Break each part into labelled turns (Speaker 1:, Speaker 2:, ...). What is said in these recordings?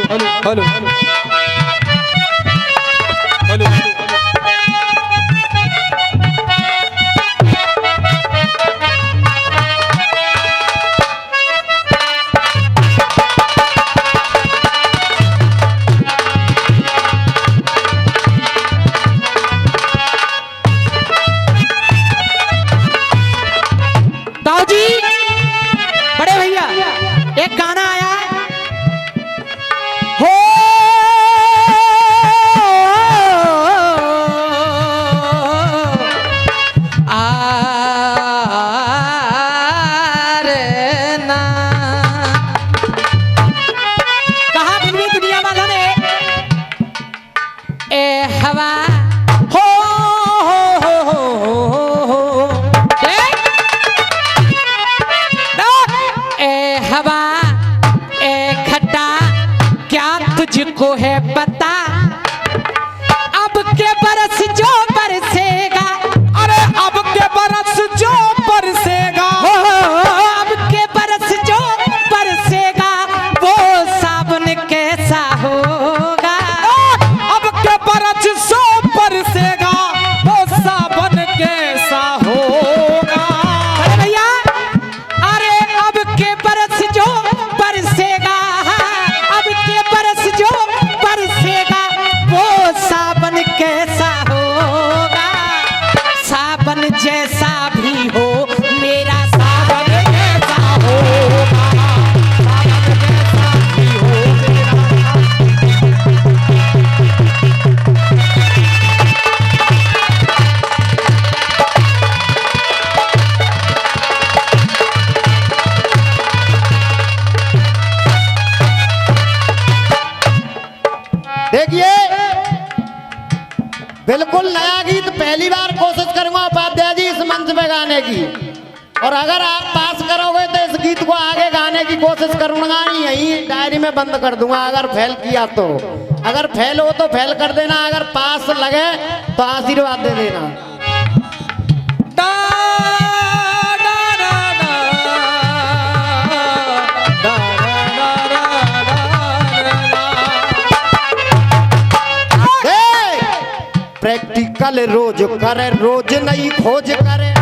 Speaker 1: Hello
Speaker 2: तुझको है पता अब के बरस जो बरसेगा,
Speaker 1: अरे अब के बरस जो बरसेगा,
Speaker 2: अब के बरस जो बरसेगा वो सावन कैसा होगा।
Speaker 1: अब के बरस जो बरसेगा वो सावन कैसा होगा।
Speaker 2: अरे भैया अरे अब के बरस जो बरसेगा, अब के बरस जो बरसेगा वो सावन कैसा होगा। सावन जैसा भी हो मेरा सावन कैसा होगा, सावन जैसा भी हो मेरा।
Speaker 3: देखिए बिल्कुल नया गीत पहली बार कोशिश करूंगा उपाध्याय जी इस मंच पे गाने की, और अगर आप पास करोगे तो इस गीत को आगे गाने की कोशिश करूंगा, यही डायरी में बंद कर दूंगा अगर फेल किया तो। अगर फेल हो तो फेल कर देना, अगर पास लगे तो आशीर्वाद दे देना। प्रैक्टिकल रोज करे, रोज नई खोज करे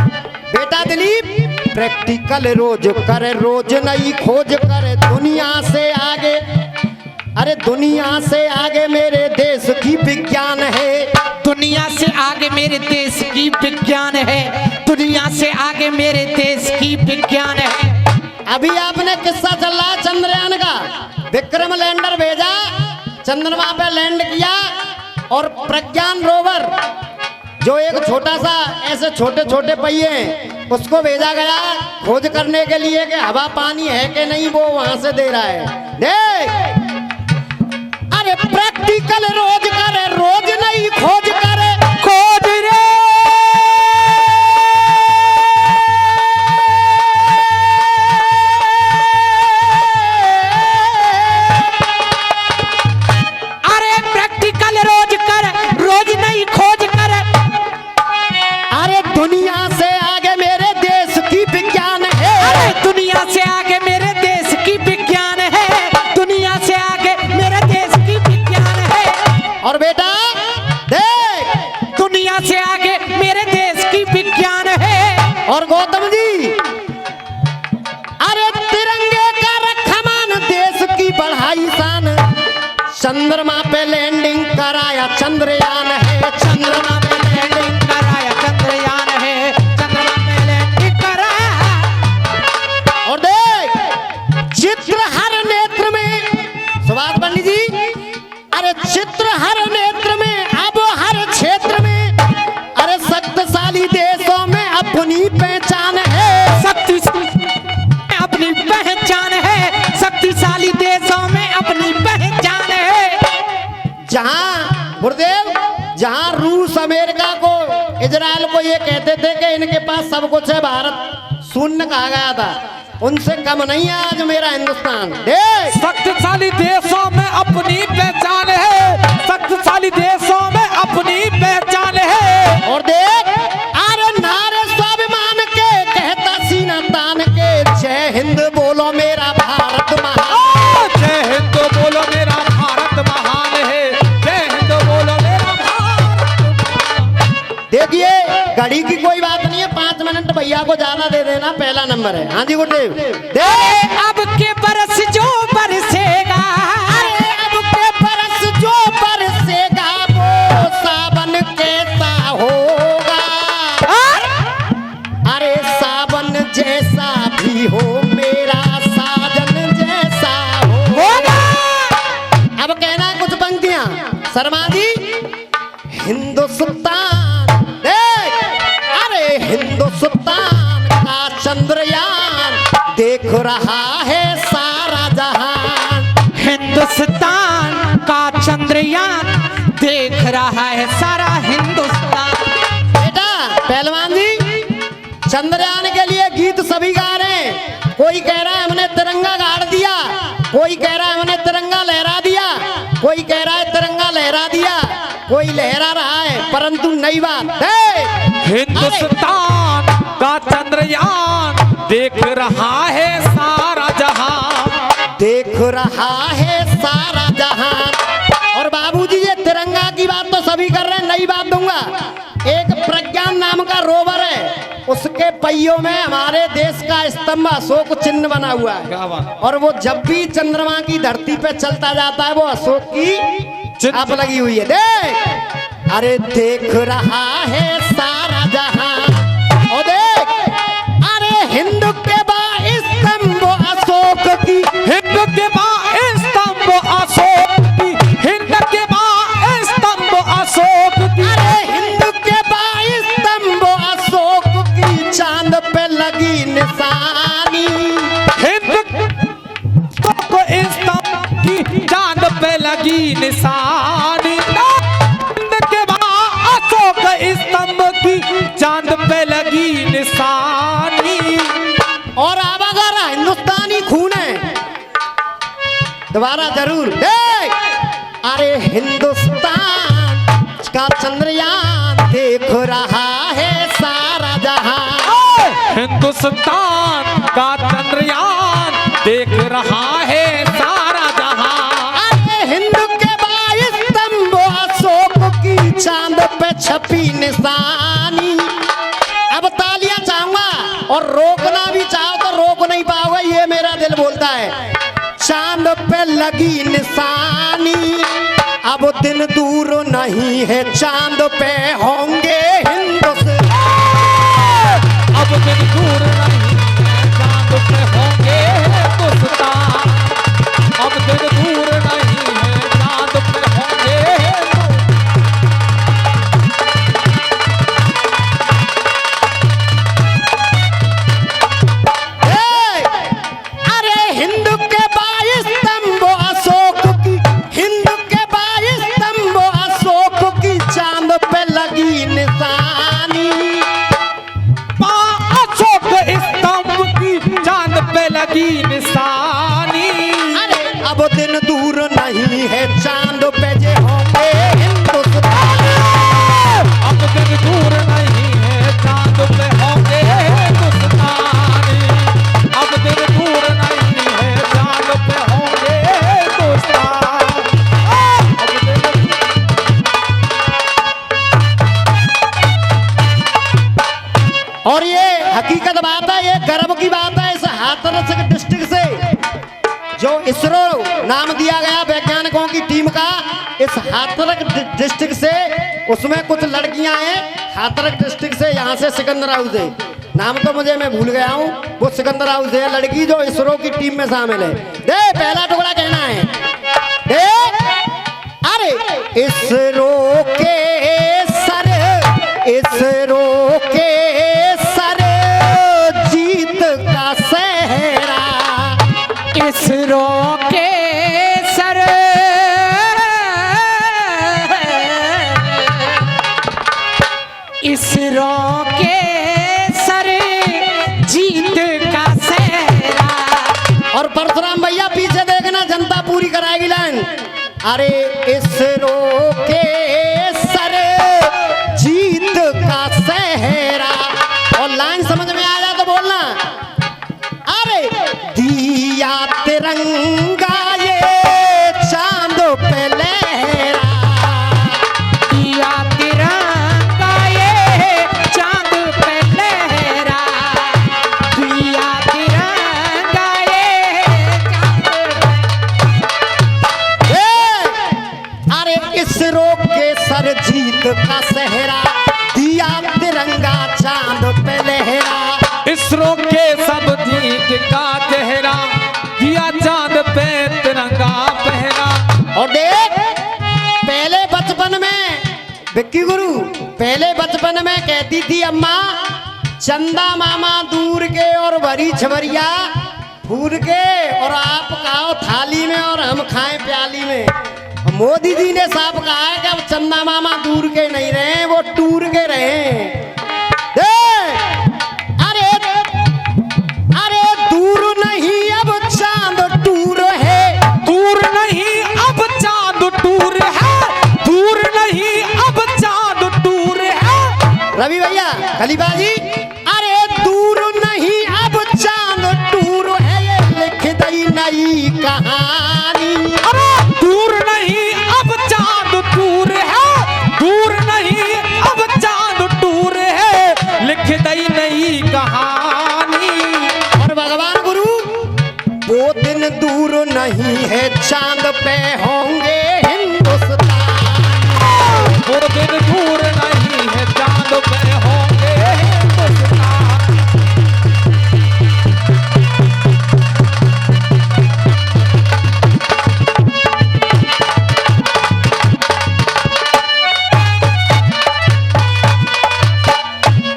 Speaker 3: बेटा दिलीप। प्रैक्टिकल रोज करे, रोज नई खोज करे। दुनिया से आगे, अरे दुनिया से आगे मेरे देश की विज्ञान है।
Speaker 2: दुनिया से आगे मेरे देश की विज्ञान है, दुनिया से आगे मेरे देश की विज्ञान है।
Speaker 3: अभी आपने किस्सा चल रहा है चंद्रयान का, विक्रम लैंडर भेजा, चंद्रमा पे लैंड किया, और प्रज्ञान रोवर जो एक छोटा सा ऐसे छोटे छोटे पहिए हैं उसको भेजा गया खोज करने के लिए कि हवा पानी है कि नहीं, वो वहां से दे रहा है। देख अरे प्रैक्टिकल रोज करे, रोज नहीं खोज करे, खोज रे।
Speaker 2: अरे प्रैक्टिकल रोज कर, रोज नहीं खोज कर।
Speaker 3: अरे दुनिया से आगे मेरे देश की विज्ञान है।
Speaker 2: अरे दुनिया से आगे मेरे देश की विज्ञान है, दुनिया से आगे मेरे देश की विज्ञान है।
Speaker 3: और बेटा देख
Speaker 2: दुनिया से आगे मेरे देश की विज्ञान है।
Speaker 3: और गौतम जी अरे तिरंगे का रखा मान, देश की बढ़ाई शान। चंद्रमा पे लैंडिंग कराया चंद्रयान है, चंद्रमा पे लैंडिंग
Speaker 2: कराया चंद्रयान है, चंद्रमा पे लैंडिंग कराया।
Speaker 3: और देख चित्र हर नेत्र में, सुभाष पंडित जी अरे चित्र हर नेत्र में, अब हर क्षेत्र में, अरे शक्तिशाली देशों में अपनी पहचान है।
Speaker 2: अपनी पहचान है, शक्तिशाली देशों में अपनी पहचान है।
Speaker 3: जहां गुरुदेव, जहां रूस अमेरिका को, इजराइल को ये कहते थे कि इनके पास सब कुछ है, भारत शून्य कहा गया था, उनसे कम नहीं है आज मेरा हिंदुस्तान।
Speaker 1: शक्तिशाली देशों में अपनी पहचान है, शक्तिशाली देशों में अपनी पहचान है।
Speaker 3: और देख अरे नारे स्वाभिमान के कहता सीना तान के, जय हिंद बोलो मेरा भारत महान,
Speaker 1: जय हिंद बोलो मेरा
Speaker 3: देखिए घड़ी की कोई बात नहीं है, 5 मिनट भैया को ज्यादा दे देना, पहला नंबर है। हाँ जी गुरुदेव। दे
Speaker 2: अब के बरस जो बरसेगा,
Speaker 3: अरे अब के बरस जो बरसेगा वो सावन कैसा होगा, अरे सावन जैसा भी हो मेरा साजन जैसा होगा। अब कहना कुछ पंक्तियां शर्मा जी। हिंदुस्तान देख, अरे हिंदुस्तान का चंद्रयान देख रहा है सारा जहान।
Speaker 2: हिंदुस्तान का चंद्रयान देख रहा है सारा हिंदुस्तान।
Speaker 3: बेटा पहलवान जी, चंद्रयान के लिए गीत सभी गा रहे हैं। कोई कह रहा है हमने तिरंगा गाड़ दिया, कोई कह रहा है हमने तिरंगा लहरा दिया, कोई कह रहा है तिरंगा लहरा दिया, कोई लहरा रहा है, परंतु नई बात है
Speaker 1: हिंदुस्तान का चंद्रयान देख रहा है सारा जहां,
Speaker 3: देख रहा है सारा जहां। और बाबूजी ये तिरंगा की बात तो सभी कर रहे हैं, नई बात दूंगा। एक प्रज्ञान नाम का रोवर है, उसके पहियों में हमारे देश का स्तंभ अशोक चिन्ह बना हुआ है, और वो जब भी चंद्रमा की धरती पे चलता जाता है वो अशोक की छाप लगी हुई है। देख, अरे देख रहा है सारा जहां, और देख, अरे हिंद के बा स्तंभ अशोक की,
Speaker 1: हिंद के बा स्तंभ अशोक की, हिंद के बा स्तंभ अशोक की,
Speaker 3: अरे हिंद के बा स्तंभ अशोक की चांद पे लगी निशानी।
Speaker 1: हिंद को स्तंभ की चांद पे लगी निशानी, हिंद के बा अशोक स्तंभ की चांद पे लगी निशानी।
Speaker 3: और अब अगर हिंदुस्तानी खून है दोबारा जरूर देख, अरे हिंदुस्तान का चंद्रयान देख रहा है सारा जहां।
Speaker 1: हिंदुस्तान का चंद्रयान देख रहा है सारा जहां,
Speaker 3: अरे हिंद के बाईस स्तंभ अशोक की चांद पे छपी निशानी। अब तालियां चाहूंगा, और रोकना भी चाहो तो रोक नहीं पाओगे, ये मेरा दिल बोलता है। चांद पे लगी निशानी, अब दिन दूर नहीं है चांद पे होंगे हिंदुस्तान।
Speaker 1: अब दिन दूर नहीं है चांद पे होंगे हिंदुस्तान, अब दिन दूर नहीं है चांद पे होंगे
Speaker 3: अरे हिंद के बाईस स्तंभ अशोक की, हिंद के बाईस स्तंभ अशोक की चांद पे लगी निशानी।
Speaker 1: अशोक स्तंभ की चांद पे लगी निशानी।
Speaker 3: अरे अब दिन दूर नहीं है चांद पे जे होंगे हिंदुस्तान।
Speaker 1: अब दिन दूर नहीं है चांद पे होंगे हिंदुस्तानी, अब दिन दूर नहीं है चांद पे होंगे हिंदुस्तान।
Speaker 3: और ये हकीकत बात है, ये गर्व की बात है। इस हाथरस डिस्ट्रिक्ट से जो इसरो नाम दिया गया वैज्ञानिकों की टीम का, इस हाथरस डिस्ट्रिक्ट से, उसमें कुछ लड़कियां हैं हाथरस डिस्ट्रिक्ट से, यहाँ से सिकंदर हाउस है, नाम तो मुझे मैं भूल गया हूँ, वो सिकंदर हाउस है लड़की जो इसरो की टीम में शामिल है। दे पहला टुकड़ा कहना है, दे, अरे इसरो के सर, इसरो के सर जीत का सहरा,
Speaker 2: इसरो के सर, इसरो के सर जीत का सहरा।
Speaker 3: और परशुराम भैया पीछे देखना, जनता पूरी कराएगी लाइन। अरे इसरो के सर जीत का सहरा, और लाइन समझ में आ जाए तो बोलना, अरे दिया तिरंगा ये चांद पे लहरा,
Speaker 2: दिया तिरंगा ये
Speaker 3: सहरा, दिया तिरंगा चांद पे लहरा।
Speaker 1: इसरो के सब दीक का चेहरा, दिया चांद पे तिरंगा पहरा।
Speaker 3: और देख पहले बचपन में विक्की गुरु, पहले बचपन में कहती थी अम्मा, चंदा मामा दूर के और भरी छबरिया फूल के, और आप खाओ थाली में और हम खाएं प्याली में। मोदी जी ने साफ कहा है कि अब चंदा मामा दूर के नहीं रहे, वो टूर के रहे। अरे अरे दूर नहीं अब चांद टूर है,
Speaker 1: दूर नहीं अब चांद टूर है, दूर नहीं अब चांद टूर है।
Speaker 3: रवि भैया खलीफा जी, अरे दूर नहीं अब चांद टूर है, ये लिख दी नई कहानी।
Speaker 1: अरे दूर नहीं अब चांद टूर है, दूर नहीं अब चांद टूर है, लिख दी नई कहानी।
Speaker 3: और भगवान गुरु, वो दिन दूर नहीं है चांद पे होंगे हिंदुस्तान।
Speaker 1: वो दिन दूर नहीं है चांद पे होंगे हिंदुस्तान।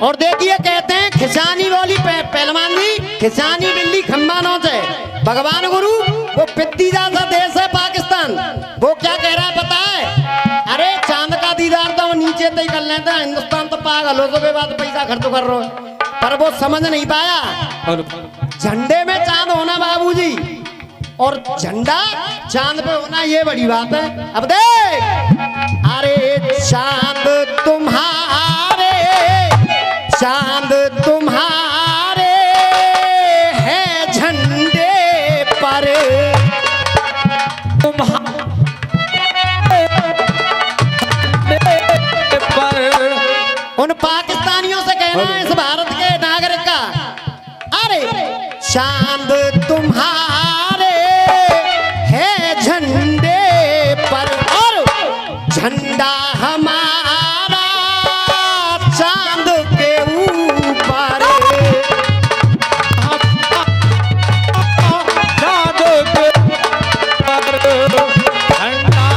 Speaker 3: और देखिए कहते हैं खिसानी बोली पहलवान जी, खिसानी बिल्ली खम्बा नौच है। भगवान गुरु, वो पित्तीजा सा देश है पाकिस्तान, वो क्या कह रहा है पता है? अरे चांद का दीदार तो नीचे तय कर लेते हैं, हिंदुस्तान तो पागल हो सके बात पैसा खर्च कर रहे हो। पर वो समझ नहीं पाया, झंडे में चांद होना बाबूजी, और झंडा चांद पे होना ये बड़ी बात है। अब देख, अरे चांद तुम्हारे, चांद तुम्हारे है झंडे पर, उन पाकिस्तानियों से कहना है इस भारत के नागरिक का, अरे चांद तुम्हारे है झंडे पर, और झंडा हमारा चांद के ऊपर।
Speaker 1: चांद के ऊपर झंडा।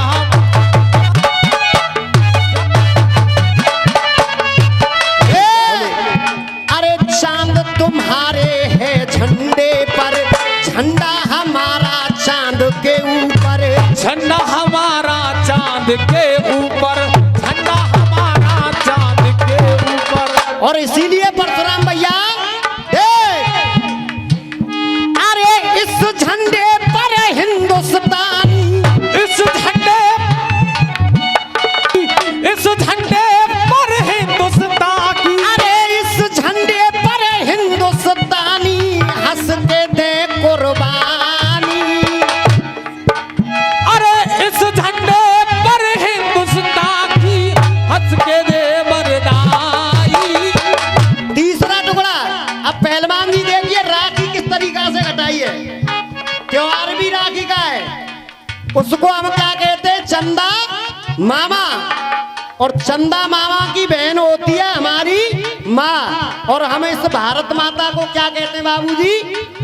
Speaker 3: अरे चांद तुम्हारे है झंडे पर, झंडा हमारा चांद के ऊपर।
Speaker 1: झंडा हमारा चांद के ऊपर, झंडा हमारा चांद के ऊपर।
Speaker 3: और इसीलिए परशुराम भैया अरे इस झंडे पर हिंदुस्तानी,
Speaker 1: इस झंडे पर हिंदुस्तान की,
Speaker 3: अरे इस झंडे पर हिंदुस्तानी हंस के दे कुर्बानी।
Speaker 1: अरे इस झंडे पर हिंदुस्तान की हंस के दे मर्दाई।
Speaker 3: तीसरा टुकड़ा, अब पहलवान जी देखिए राखी किस तरीका से कटाई है। त्योहार भी राखी का है, उसको हम क्या कहते हैं? चंदा मामा। और चंदा मामा की बहन होती है हमारी माँ, और हम इस भारत माता को क्या कहते हैं बाबूजी?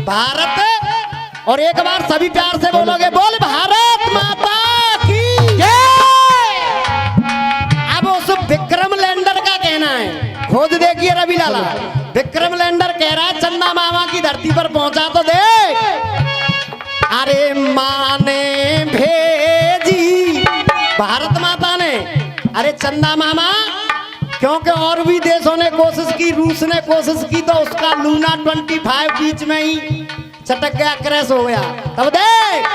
Speaker 3: भारत। और एक बार सभी प्यार से बोलोगे, बोल भारत माता की जय। अब उस विक्रम लैंडर का कहना है, खोज देखिए रवि लाला, विक्रम लैंडर कह रहा है चंदा मामा की धरती पर पहुंचा तो देख। अरे माँ ने भेजी, भारत माता ने, अरे चंदा मामा, क्योंकि और भी देशों ने कोशिश की, रूस ने कोशिश की, तो उसका लूना 25 बीच में ही चटक गया, क्रैश हो गया। तब देख,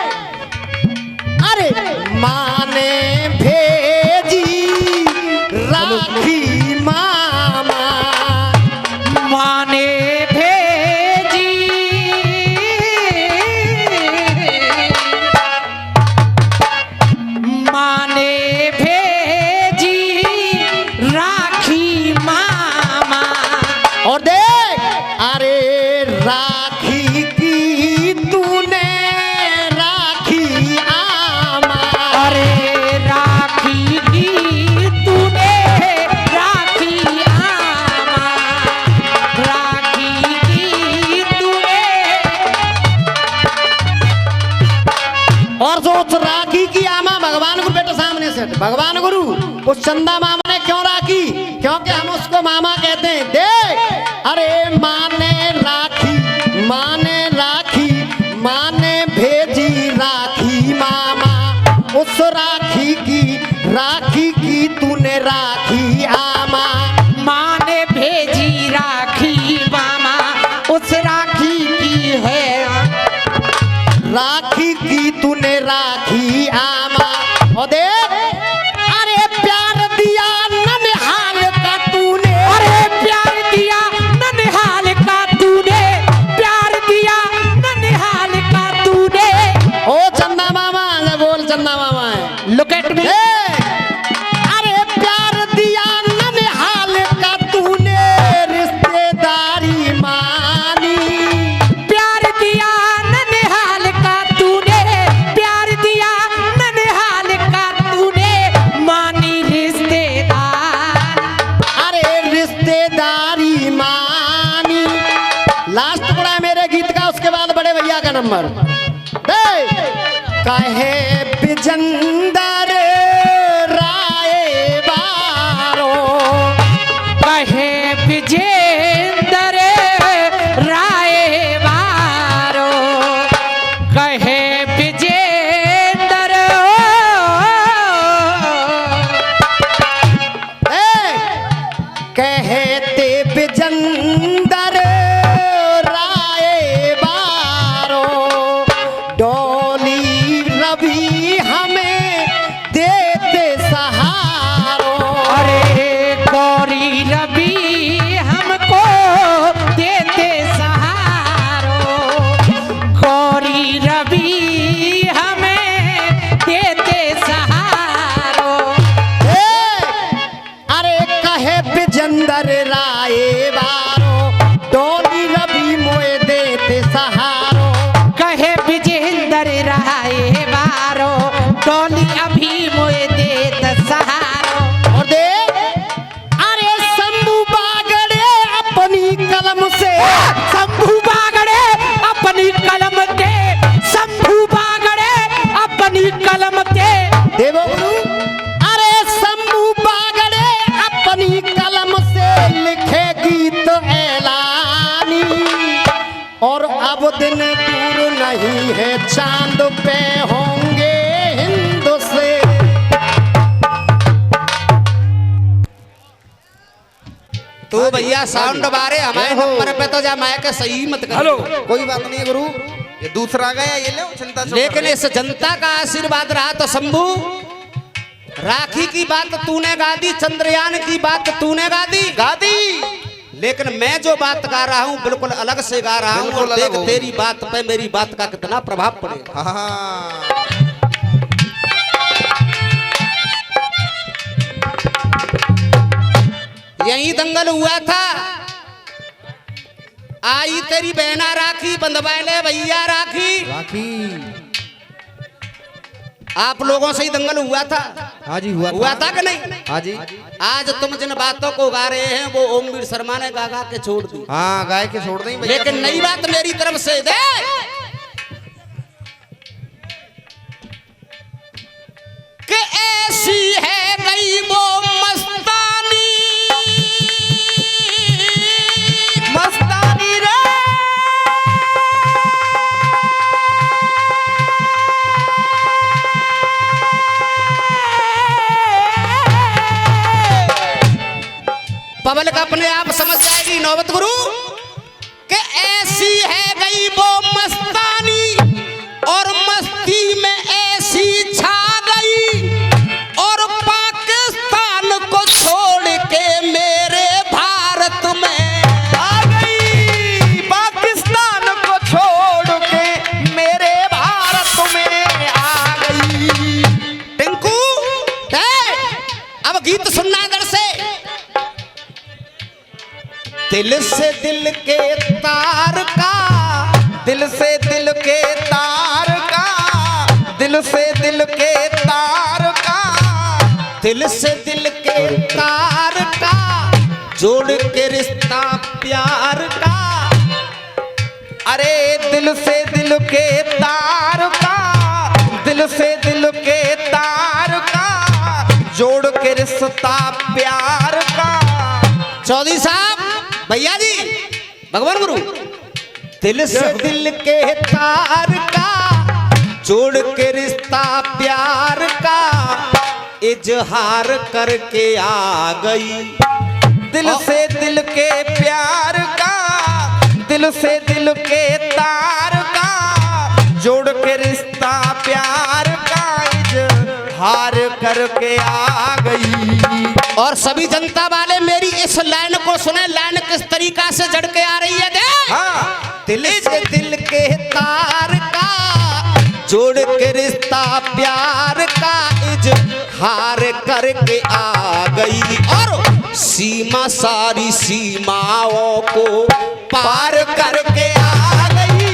Speaker 3: अरे माँ ने भेजी राखी मामा,
Speaker 2: माँ ने भेजी माँ ने भेजी राखी मामा।
Speaker 3: और देख, अरे राखी की तूने राखी आमा,
Speaker 2: अरे राखी की तूने
Speaker 3: भगवान गुरु उस चंदा मामा ने क्यों राखी? क्योंकि हम उसको मामा कहते हैं। देख अरे माँ ने राखी, माँ ने राखी, माँ ने भेजी राखी मामा, उस राखी की तूने राखी आमा।
Speaker 2: माँ ने भेजी राखी मामा, उस राखी की है,
Speaker 3: राखी की तूने राखी आमा। और देख अरे प्यार दिया ननिहाल का तूने,
Speaker 2: अरे प्यार दिया ननिहाल का तूने, प्यार दिया ननिहाल का तूने।
Speaker 3: ओ चंदा मामा, ये बोल चंदा मामा है।
Speaker 2: Look at me.
Speaker 3: अरे प्यार दिया ननिहाल का तूने, रिश्तेदारी मानी।
Speaker 2: प्यार दिया ननिहाल का तूने, प्यार दिया ननिहाल का तूने, मानी रिश्तेदार।
Speaker 3: अरे रिश्तेदारी मानी। लास्ट पड़ा है मेरे गीत का, उसके बाद बड़े भैया का नंबर। कहे बिजंदर राय बारो,
Speaker 2: कहे विजेंदर राय बारो, कहे विजेंदर।
Speaker 3: कहते बिजंदर राय बारो, डोली रवि हमें देते सहारो।
Speaker 2: अरे गौरी रवि हमको देते सहारो, गौरी रवि हमें देते सहारो।
Speaker 3: अरे कहे बिजंदर राय बारो, डोली रवि मोए देते सहारो।
Speaker 2: कहे विजेंदर राय बारो, डोली अभी मोए देत सहारो।
Speaker 3: और देख अरे शंभू बागड़े अपनी कलम से,
Speaker 2: शंभू बागड़े अपनी कलम के, शंभू बागड़े अपनी कलम के।
Speaker 3: देवो गुरु अरे शंभू बागड़े अपनी कलम से लिखे गीत ऐलानी। और अब दिन दूर नहीं है, चांद पे होंगे हिंद से।
Speaker 4: तो भैया साउंड बारे हमारे नंबर पे तो जा माइक सही मत कर।
Speaker 1: हेलो।
Speaker 4: कोई बात नहीं है गुरु,
Speaker 1: ये दूसरा गया, ये लो चिंता छोड़।
Speaker 4: लेकिन इस जनता का आशीर्वाद रहा तो शंभू, राखी की बात तूने गा दी, चंद्रयान की बात तूने गा दी, लेकिन मैं जो बात गा रहा हूँ बिल्कुल अलग से गा रहा हूँ। और देख तेरी बात पे मेरी बात का कितना प्रभाव पड़ेगा।
Speaker 1: हाँ।
Speaker 4: यही दंगल हुआ था, आई तेरी बहना राखी, बंधवाले भैया राखी। आप लोगों से ही दंगल हुआ था।
Speaker 3: हाँ जी
Speaker 4: हुआ था कि नहीं?
Speaker 3: हाँ जी।
Speaker 4: आज तुम जिन बातों को गा रहे हैं वो ओमवीर शर्मा ने गा के छोड़ दी।
Speaker 3: हाँ गाय के छोड़ दें।
Speaker 4: लेकिन नई बात मेरी तरफ से दे, कि ऐसी है गई वो मस्तानी, मस्तानी रे। पब्लिक अपने आप समझ जाएगी नौबत गुरु, कि ऐसी है गई वो मस्तानी, और मस्ती में ऐसी छा गई, और पाकिस्तान को छोड़ के मेरे भारत में आ गई, पाकिस्तान को छोड़ के मेरे भारत में आ गई। टिंकू अब गीत सुनना इधर से। दिल से दिल के तार का, दिल से दिल के तार का, दिल से दिल के तार का, दिल से दिल के तार का, जोड़ के रिश्ता प्यार का। अरे दिल से दिल के तार का, दिल से दिल के तार का,
Speaker 1: जोड़ के रिश्ता प्यार का।
Speaker 4: चौधरी साहब भैया जी भगवान गुरु
Speaker 3: दिल से दिल के तार का जोड़ के रिश्ता प्यार का इजहार करके आ गई।
Speaker 1: दिल से दिल के प्यार का, दिल से दिल के तार का, जोड़ के रिश्ता प्यार का इजहार करके आ गई।
Speaker 4: और सभी जनता वाले मेरी इस लाइन को सुने, लाइन किस तरीका से जड़ के आ रही है देख।
Speaker 1: हाँ,
Speaker 3: दिल से दिल के तार का जोड़ के रिश्ता प्यार का इजहार करके आ गई।
Speaker 4: और
Speaker 3: सीमा सारी सीमाओं को पार करके आ गई।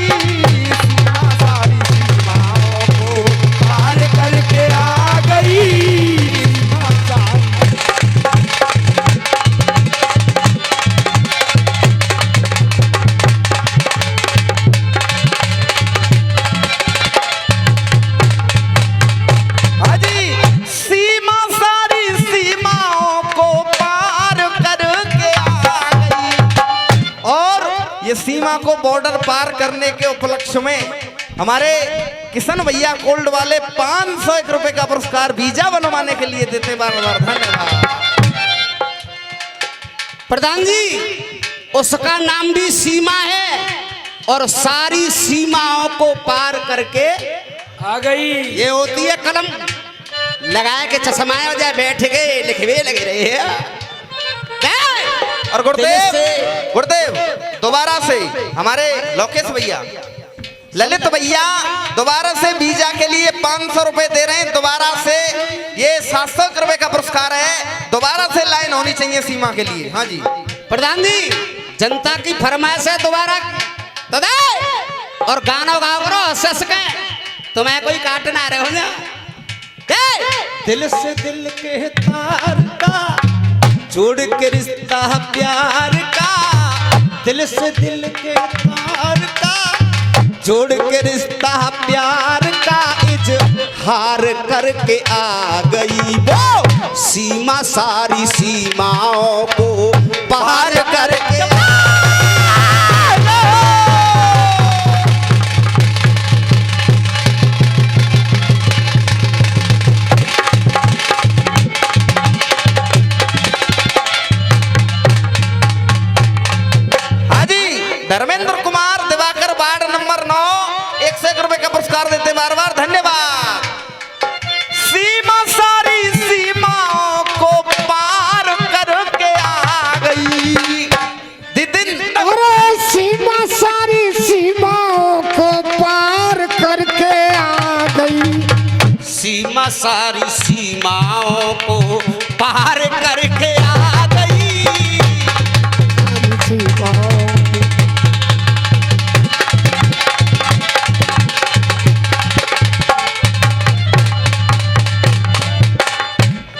Speaker 1: सीमा सारी सीमाओं को पार करके आ गई। सीमा को बॉर्डर पार करने के उपलक्ष्य में हमारे किशन भैया कोल्ड वाले 501 रुपए का पुरस्कार वीजा बनवाने के लिए देते। बार बार धन्यवाद
Speaker 4: प्रधान जी। उसका नाम भी सीमा है और सारी सीमाओं को पार करके
Speaker 1: आ गई।
Speaker 4: ये होती है कलम लगाए के चश्माए हो जाए बैठ गए लिखवे लगे रहे हैं।
Speaker 1: और गुरुदेव दोबारा से हमारे लोकेश भैया ललित भैया दोबारा से वीजा के लिए 500 रुपए दे रहे हैं। दोबारा से ये 700 रुपए का पुरस्कार है। दोबारा से लाइन होनी चाहिए सीमा के लिए। हाँ जी
Speaker 4: प्रधान जी जनता की फरमाइश है दोबारा तो दे। और गाना गाओ करो हंस के तुम्हें कोई काटना रहे हो ना।
Speaker 3: दिल से दिल के तार का जोड़ के रिश्ता प्यार का, दिल से दिल के तार का जोड़ के रिश्ता प्यार का इजहार करके आ गई। वो सीमा सारी सीमाओं को पार करके
Speaker 1: धर्मेंद्र कुमार दिवाकर वार्ड नंबर 9 101 रुपए का पुरस्कार देते बार बार धन्यवाद। सीमा सारी सीमाओं को पार करके आ गई।
Speaker 2: अरे सीमा सारी सीमाओं को पार करके आ गई।
Speaker 3: सीमा सारी सीमाओं को पार करके आ गई।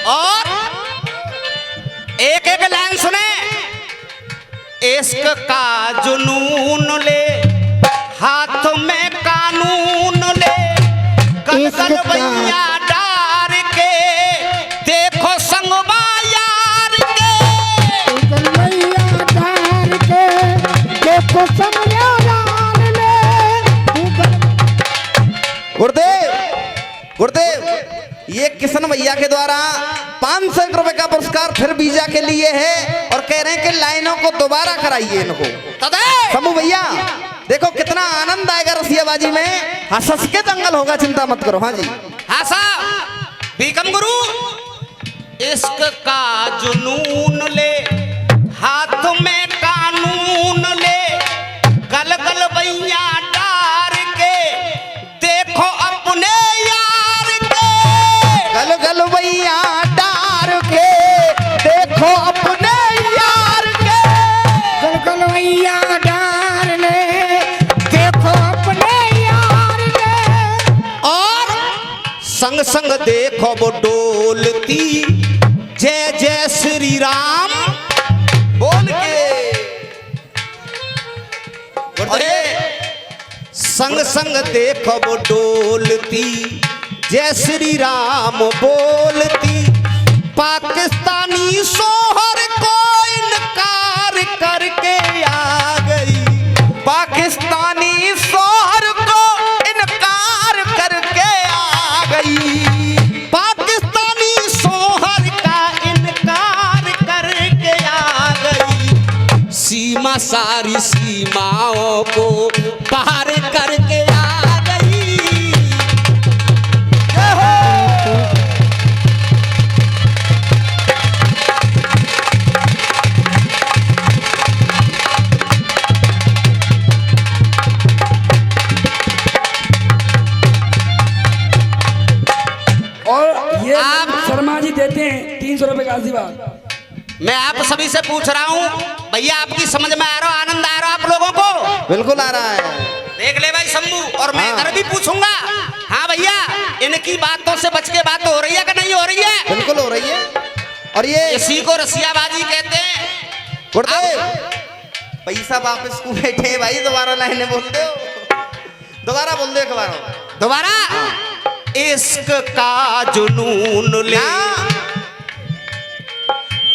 Speaker 4: और एक एक लाइन सुने।
Speaker 3: इश्क का जुनून ले हाथ में कानून ले, कल भैया डार के देखो संगवा यार के।
Speaker 2: भैया डार के देखो संगवा यार ले।
Speaker 1: गुरुदेव ये किशन भैया के द्वारा 501 रुपए का पुरस्कार फिर वीजा के लिए है और कह रहे हैं कि लाइनों को दोबारा कराइए इनको। समूह भैया देखो कितना आनंद आएगा रसियाबाजी में। हंस के दंगल होगा, चिंता मत करो। हाँ जी
Speaker 4: हाँ साहब बीकम गुरु।
Speaker 3: इश्क का जुनून ले हाथ में कानून ले, गल गल भैया डार के देखो अपने यार के।
Speaker 1: गल गल भैया डार के देखो अपने यार के।
Speaker 2: गल गल भैया डार ले देखो अपने यार ले।
Speaker 3: और संग संग देखो वो डोलती जय जय श्री राम
Speaker 1: बोल के।
Speaker 3: अरे संग संग देखो वो डोलती जय श्री राम बोलती।
Speaker 4: पाकिस्तानी शोहर को इनकार करके आ गई।
Speaker 1: पाकिस्तानी शोहर को इनकार करके आ गई।
Speaker 4: पाकिस्तानी शोहर का इनकार करके आ गई। सीमा सारी सीमाओं को पार करके आ गई।
Speaker 5: और ये
Speaker 4: आप
Speaker 5: शर्मा जी देते हैं 300 रुपए का आशीर्वाद।
Speaker 4: मैं आप सभी से पूछ रहा हूँ भैया, आपकी समझ में आ रहा, आनंद आ रहा आप लोगों को?
Speaker 3: बिल्कुल आ रहा है।
Speaker 4: देख ले भाई शंभू, और मैं इधर भी पूछूंगा। हाँ भैया, इनकी बातों से बच के बात हो रही है कि नहीं हो रही है?
Speaker 3: बिल्कुल हो रही है। और ये
Speaker 4: इसी को रसियाबाजी कहते हैं।
Speaker 3: गुरुदेव पैसा वापस को बैठे भाई, दोबारा लाइने बोलते हो, दोबारा बोल दो एक बार।
Speaker 4: दोबारा इश्क का जुनून ले,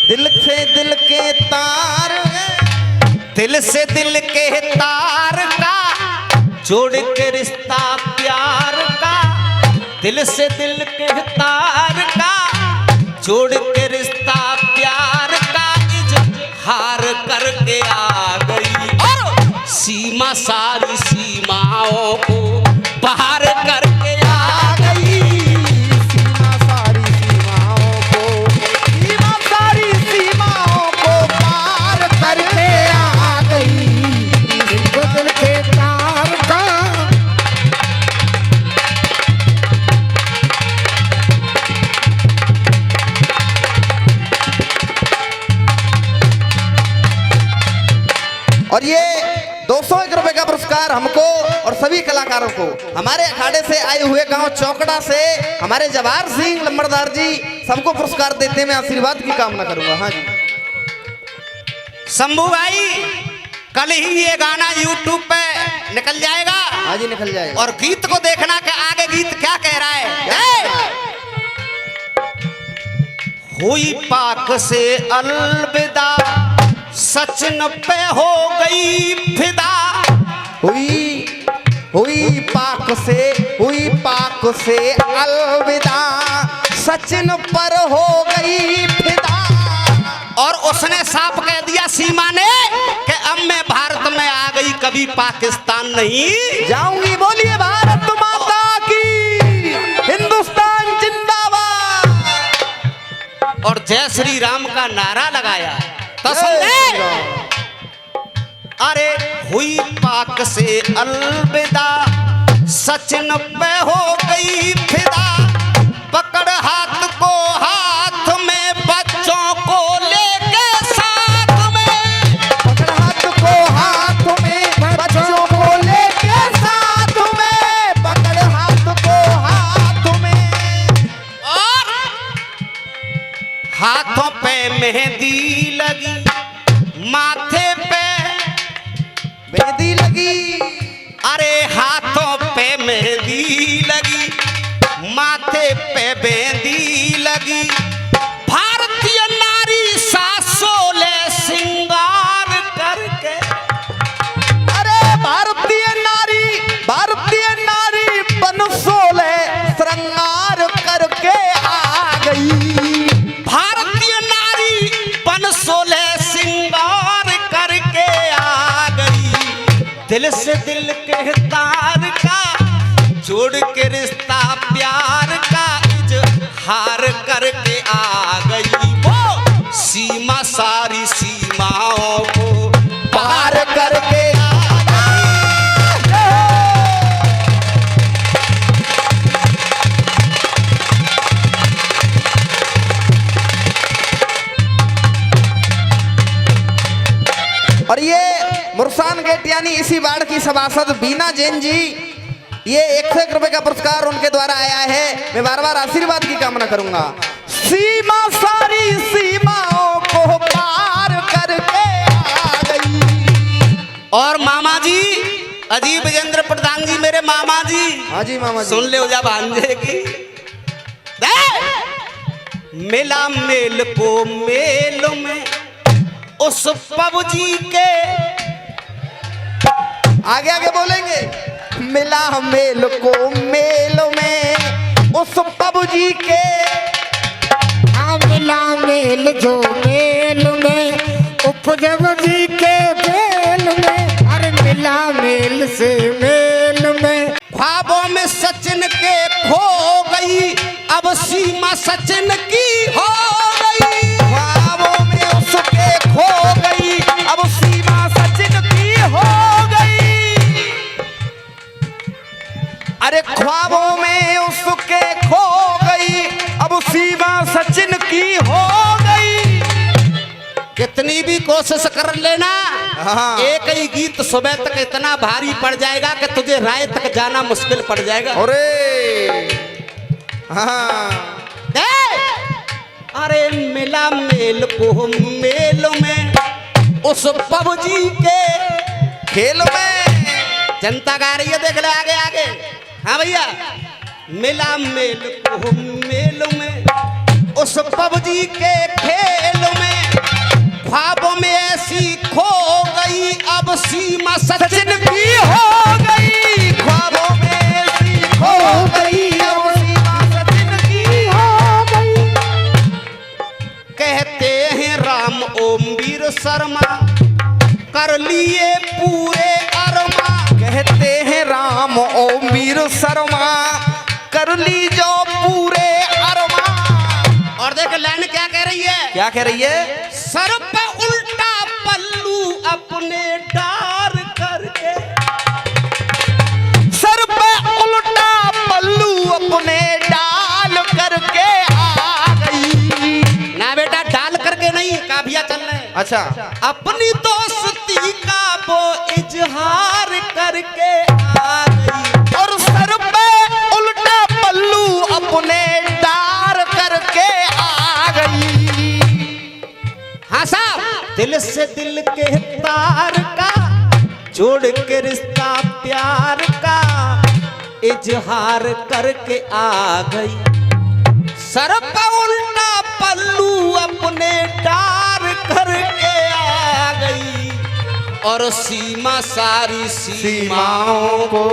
Speaker 3: दिल से दिल के तार,
Speaker 4: दिल से दिल के तार का जोड़ के रिश्ता प्यार का, दिल से दिल के तार का जोड़ के रिश्ता प्यार का इजहार करके आ गई। और सीमा सारी सीमाओं को पार करके आ गई।
Speaker 3: सीमा सारी सीमाओं को, सीमा सारी सीमाओं को पार करके आ गई। दिल के तार का और ये 201 रुपए का पुरस्कार हमको और सभी कलाकारों को, हमारे अखाड़े से आए हुए गांव चौकड़ा से हमारे जवाहर सिंह लंबरदार जी, सबको पुरस्कार देते मैं आशीर्वाद की कामना करूंगा। हाँ जी
Speaker 4: शंभू भाई, कल ही ये गाना YouTube पे निकल जाएगा।
Speaker 3: हाँ जी निकल जाएगा।
Speaker 4: और गीत को देखना कि आगे गीत क्या कह रहा है। हुई पाक से अलविदा, सचिन पे हो गई फिदा।
Speaker 3: हुई पाक से अलविदा, सचिन पर हो गई फिदा।
Speaker 4: और उसने साफ कह दिया सीमा ने कि अब मैं भारत में आ गई, कभी पाकिस्तान नहीं
Speaker 3: जाऊंगी। बोलिए भारत माता की, हिंदुस्तान जिंदाबाद।
Speaker 4: और जय श्री राम का नारा लगाया तो समझे। अरे हुई पाक से अलविदा, सचिन पे हो गई फिदा। पकड़ हाथ को हाथ में, बच्चों को लेके साथ में।
Speaker 3: पकड़ हाथ को हाथ में, बच्चों को लेके साथ में। पकड़ हाथ को हाथ में।
Speaker 4: और हाथों पे मेहंदी लगी, माथे पे
Speaker 3: मेहंदी लगी।
Speaker 4: अरे हाथों पे मेहंदी लगी, माथे पे मेहंदी लगी। भारतीय नारी सासोले सिंगार करके।
Speaker 3: अरे भारतीय नारी बनसोले श्रृंगार करके आ गई।
Speaker 4: भारतीय नारी बनसोले सिंगार करके आ गई। दिल से दिल के तार का जोड़ के रिश्ता प्यार का इजहार करके आ गई। वो सीमा सारी सीमाओं को
Speaker 3: पार करके आ और ये मुरसान गेट यानी इसी वार्ड की सभासद बीना जैन जी, ये 101 रुपए का पुरस्कार उनके द्वारा आया है। मैं बार बार आशीर्वाद की कामना करूंगा। सीमा सारी सीमाओं को पार करके आ गई।
Speaker 4: और मामा जी अजीब विजेंद्र प्रधान जी, मेरे मामा जी,
Speaker 3: हाँ जी मामा जी,
Speaker 4: सुन ले जा भांजे की। मिला मेल को मेल में उस पबजी के, आगे आगे बोलेंगे, मिला मेल को मेल में उस पबजी के,
Speaker 2: हाँ मिला मेल जो मेल में उपजब जी के मेल में, अरे मिला मेल से मेल में।
Speaker 4: ख्वाबों में सचिन के खो गई अब सीमा सचिन की हो गई, ख्वाबों में उसके खो गई अब सीमा सचिन की हो गई, अरे ख्वाबों में उसके खो गई अब सीमा सचिन की हो गई। कितनी भी कोशिश कर लेना, एक ही गीत सुबह तक इतना भारी पड़ जाएगा कि तुझे राय तक जाना मुश्किल पड़ जाएगा। अरे मिला मेल को मेल में उस पबजी के खेल में, जनता गा रही है, देख ले आगे आगे। हाँ भैया, मिला मेल को मेल में उस पबजी के खेल में, ख्वाबों में ऐसी खो गई अब सीमा सचिन की हो गई, ख्वाबों में ऐसी खो गई अब सीमा सचिन की हो गई। कहते हैं राम ओम वीर शर्मा कर लिए पूरे अरमा, कहते हैं राम ओम वीर शर्मा कर ली जो पूरे अरमा। और देख लाइन क्या कह रही है, क्या कह रही है, सर पे उल्टा पल्लू अपने डार करके, सर पे उल्टा पल्लू अपने डाल करके आ गई। ना बेटा डाल करके नहीं, काफिया चल रहा है। अच्छा, अपनी दोस्ती का वो इजहार करके आ गई, और सर पे उल्टा पल्लू अपने डार करके आ गई। हाँ साहब, दिल से दिल के तार का जोड़ के रिश्ता प्यार का इजहार करके आ गई, सर पे उल्टा पल्लू अपने डार करके आ गई, और सीमा सारी सीमाओं को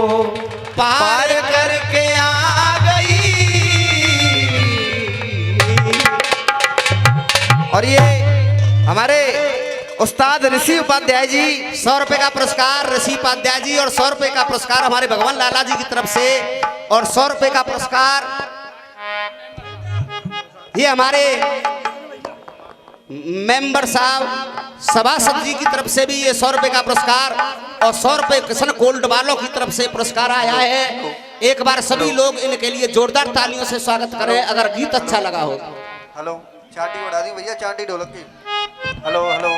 Speaker 4: पार करके आ गई। और ये हमारे उस्ताद ऋषि उपाध्याय जी, 100 रुपए का पुरस्कार ऋषि उपाध्याय जी, और 100 रुपए का पुरस्कार हमारे भगवान लाला जी की तरफ से, और 100 रुपए का पुरस्कार ये हमारे मेंबर साहब सभासद जी की तरफ से भी ये 100 रुपए का पुरस्कार, और 100 रुपए किशन गोल्ड वालों की तरफ से पुरस्कार आया है। एक बार सभी लोग इनके लिए जोरदार तालियों से स्वागत करें अगर गीत अच्छा लगा हो।
Speaker 6: हेलो, चांटी उड़ा दी भैया, चांटी ढोलक की। Hello hello.